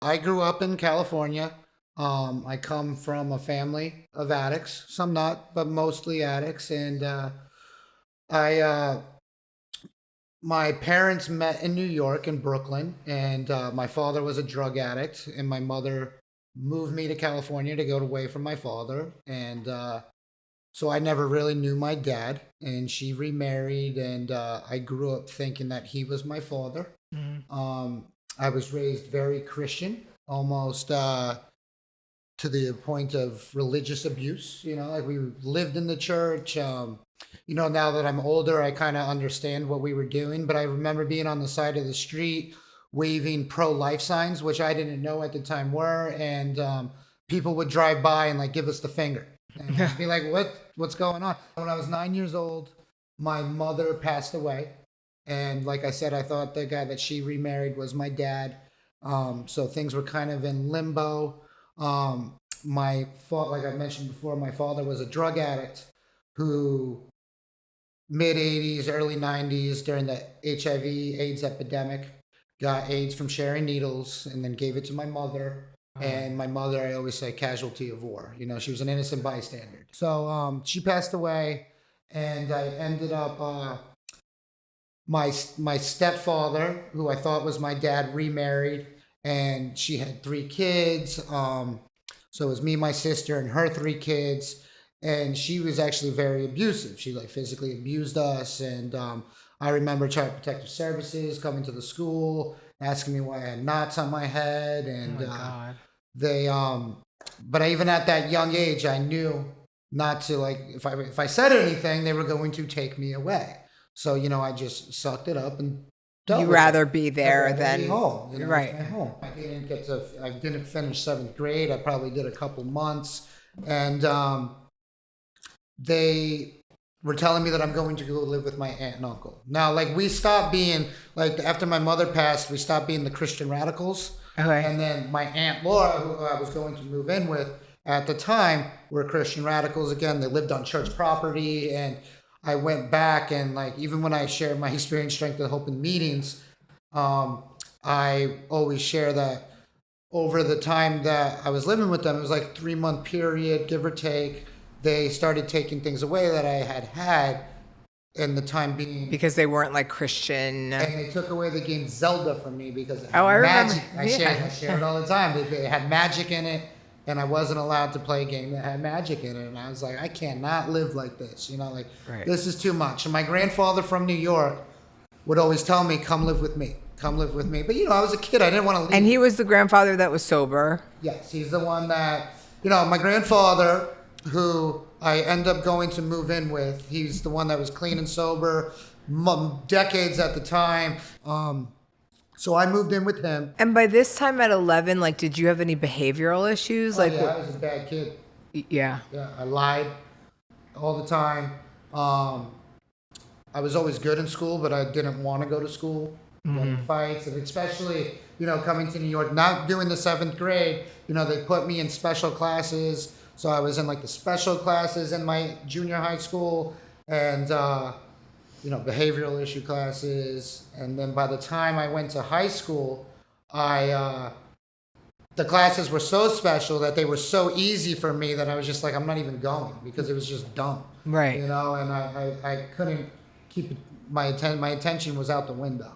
I grew up in California. I come from a family of addicts, some not, but mostly addicts. And I, my parents met in New York, in Brooklyn, and my father was a drug addict, and my mother moved me to California to go away from my father. And so I never really knew my dad, and she remarried, and I grew up thinking that he was my father. Mhm. I was raised very Christian, almost to the point of religious abuse. Like we lived in the church. Now that I'm older, I kind of understand what we were doing, but I remember being on the side of the street waving pro-life signs, which I didn't know at the time were, and people would drive by and like give us the finger, and I'd be like, "What's going on?" When I was 9 years old, my mother passed away, and like I said, I thought the guy that she remarried was my dad. So things were kind of in limbo. Like I mentioned before, my father was a drug addict who mid 80s, early 90s during the HIV/AIDS epidemic got AIDS from sharing needles and then gave it to my mother. And my mother, I always say, casualty of war. She was an innocent bystander. So she passed away, and I ended up my stepfather, who I thought was my dad, remarried, and she had three kids. So it was me, my sister, and her three kids. And she was actually very abusive. She like physically abused us. And I remember Child Protective Services coming to the school, asking me why I had knots on my head. And Oh my God. they, but even at that young age, I knew not to like, if I said anything, they were going to take me away. So, I just sucked it up and dealt You with rather it. be I'd there rather than be home. It's right. my home. I didn't finish seventh grade. I probably did a couple months. And they were telling me that I'm going to go live with my aunt and uncle. Now, like we stopped being, like after my mother passed, we stopped being the Christian radicals. Okay. And then my aunt Laura, who I was going to move in with at the time, were Christian radicals again. They lived on church property, and I went back, and like even when I shared my experience, strength, and hope in meetings, I always share that over the time that I was living with them, it was like 3 month period, give or take. They started taking things away that I had in the time being. Because they weren't like Christian. And they took away the game Zelda from me because it had I magic. remember. I share it all the time. It had magic in it, and I wasn't allowed to play a game that had magic in it. And I was like, I cannot live like this. Right. This is too much. And my grandfather from New York would always tell me, come live with me. Come live with me. But, I was a kid. I didn't want to leave. And he was the grandfather that was sober. Yes, he's the one that, my grandfather, who I end up going to move in with, he's the one that was clean and sober, decades at the time. So I moved in with him. And by this time at 11, like, did you have any behavioral issues? I was a bad kid. Yeah. Yeah, I lied all the time. I was always good in school, but I didn't want to go to school. Fights, and especially, coming to New York, not doing the seventh grade, they put me in special classes. So I was in like the special classes in my junior high school, and, behavioral issue classes. And then by the time I went to high school, the classes were so special that they were so easy for me that I was just like, I'm not even going because it was just dumb. Right. And I couldn't keep it. My attention was out the window.